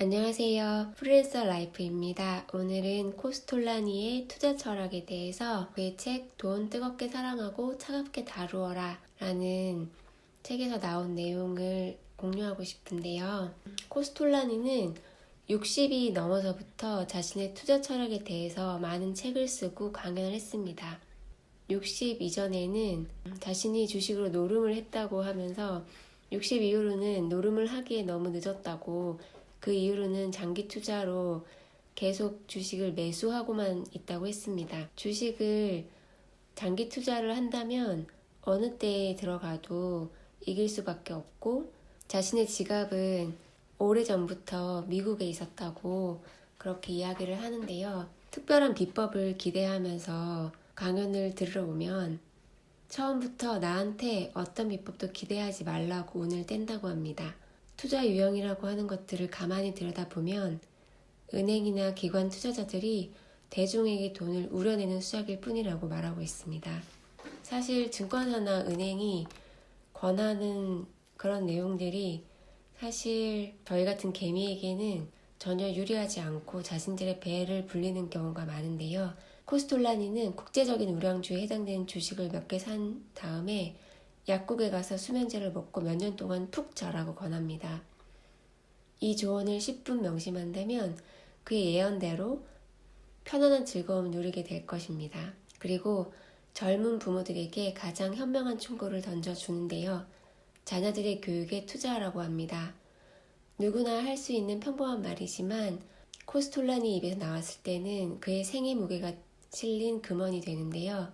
안녕하세요. 프리랜서 라이프입니다. 오늘은 코스톨라니의 투자 철학에 대해서 그의 책 돈 뜨겁게 사랑하고 차갑게 다루어라 라는 책에서 나온 내용을 공유하고 싶은데요. 코스톨라니는 60이 넘어서부터 자신의 투자 철학에 대해서 많은 책을 쓰고 강연을 했습니다. 60 이전에는 자신이 주식으로 노름을 했다고 하면서 60 이후로는 노름을 하기에 너무 늦었다고, 그 이후로는 장기 투자로 계속 주식을 매수하고만 있다고 했습니다. 주식을 장기 투자를 한다면 어느 때에 들어가도 이길 수밖에 없고, 자신의 지갑은 오래전부터 미국에 있었다고 그렇게 이야기를 하는데요. 특별한 비법을 기대하면서 강연을 들으러 오면 처음부터 나한테 어떤 비법도 기대하지 말라고 운을 뗀다고 합니다. 투자 유형이라고 하는 것들을 가만히 들여다보면 은행이나 기관 투자자들이 대중에게 돈을 우려내는 수작일 뿐이라고 말하고 있습니다. 사실 증권사나 은행이 권하는 그런 내용들이 사실 저희 같은 개미에게는 전혀 유리하지 않고 자신들의 배를 불리는 경우가 많은데요. 코스톨라니는 국제적인 우량주에 해당되는 주식을 몇 개 산 다음에 약국에 가서 수면제를 먹고 몇 년 동안 푹 자라고 권합니다. 이 조언을 10분 명심한다면 그의 예언대로 편안한 즐거움을 누리게 될 것입니다. 그리고 젊은 부모들에게 가장 현명한 충고를 던져주는데요. 자녀들의 교육에 투자하라고 합니다. 누구나 할 수 있는 평범한 말이지만 코스톨라니 입에서 나왔을 때는 그의 생애 무게가 실린 금원이 되는데요.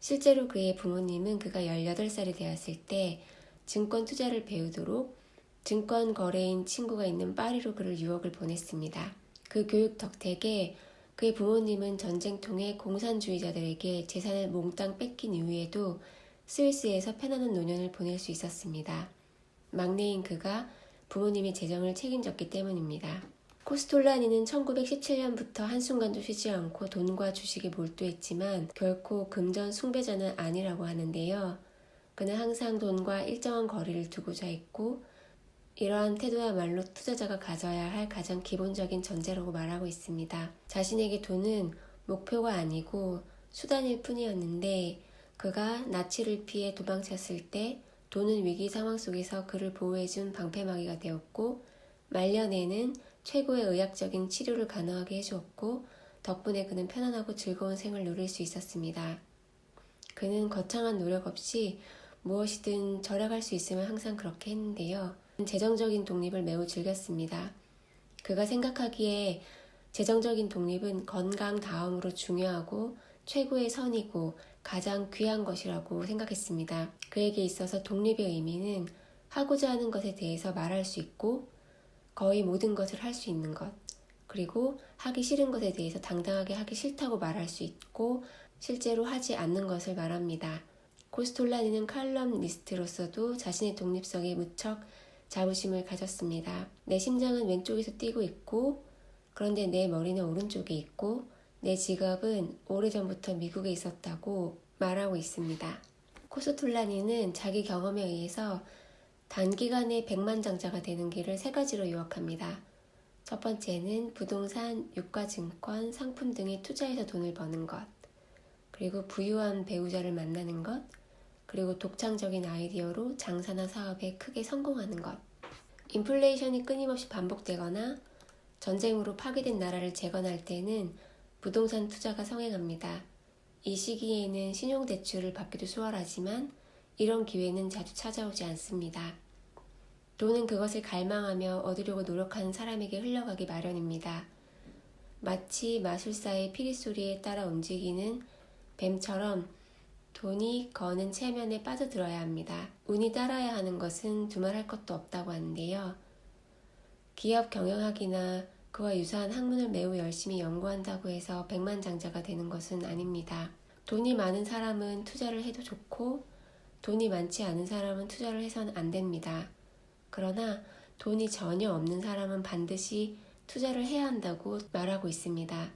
실제로 그의 부모님은 그가 18살이 되었을 때 증권 투자를 배우도록 증권 거래인 친구가 있는 파리로 그를 유학을 보냈습니다. 그 교육 덕택에 그의 부모님은 전쟁통에 공산주의자들에게 재산을 몽땅 뺏긴 이후에도 스위스에서 편안한 노년을 보낼 수 있었습니다. 막내인 그가 부모님의 재정을 책임졌기 때문입니다. 코스톨라니는 1917년부터 한순간도 쉬지 않고 돈과 주식에 몰두했지만 결코 금전 숭배자는 아니라고 하는데요. 그는 항상 돈과 일정한 거리를 두고자 했고, 이러한 태도야말로 투자자가 가져야 할 가장 기본적인 전제라고 말하고 있습니다. 자신에게 돈은 목표가 아니고 수단일 뿐이었는데, 그가 나치를 피해 도망쳤을 때 돈은 위기 상황 속에서 그를 보호해준 방패막이가 되었고, 말년에는 최고의 의학적인 치료를 가능하게 해주었고, 덕분에 그는 편안하고 즐거운 생을 누릴 수 있었습니다. 그는 거창한 노력 없이 무엇이든 절약할 수 있으면 항상 그렇게 했는데요. 재정적인 독립을 매우 즐겼습니다. 그가 생각하기에 재정적인 독립은 건강 다음으로 중요하고 최고의 선이고 가장 귀한 것이라고 생각했습니다. 그에게 있어서 독립의 의미는 하고자 하는 것에 대해서 말할 수 있고 거의 모든 것을 할 수 있는 것, 그리고 하기 싫은 것에 대해서 당당하게 하기 싫다고 말할 수 있고 실제로 하지 않는 것을 말합니다. 코스톨라니는 칼럼니스트로서도 자신의 독립성에 무척 자부심을 가졌습니다. 내 심장은 왼쪽에서 뛰고 있고, 그런데 내 머리는 오른쪽에 있고, 내 지갑은 오래전부터 미국에 있었다고 말하고 있습니다. 코스톨라니는 자기 경험에 의해서 단기간에 백만장자가 되는 길을 3가지로 요약합니다. 첫 번째는 부동산, 유가증권, 상품 등에 투자해서 돈을 버는 것, 그리고 부유한 배우자를 만나는 것, 그리고 독창적인 아이디어로 장사나 사업에 크게 성공하는 것. 인플레이션이 끊임없이 반복되거나 전쟁으로 파괴된 나라를 재건할 때는 부동산 투자가 성행합니다. 이 시기에는 신용대출을 받기도 수월하지만 이런 기회는 자주 찾아오지 않습니다. 돈은 그것을 갈망하며 얻으려고 노력하는 사람에게 흘러가기 마련입니다. 마치 마술사의 피리소리에 따라 움직이는 뱀처럼 돈이 거는 체면에 빠져들어야 합니다. 운이 따라야 하는 것은 두말할 것도 없다고 하는데요. 기업 경영학이나 그와 유사한 학문을 매우 열심히 연구한다고 해서 백만장자가 되는 것은 아닙니다. 돈이 많은 사람은 투자를 해도 좋고 돈이 많지 않은 사람은 투자를 해서는 안 됩니다. 그러나 돈이 전혀 없는 사람은 반드시 투자를 해야 한다고 말하고 있습니다.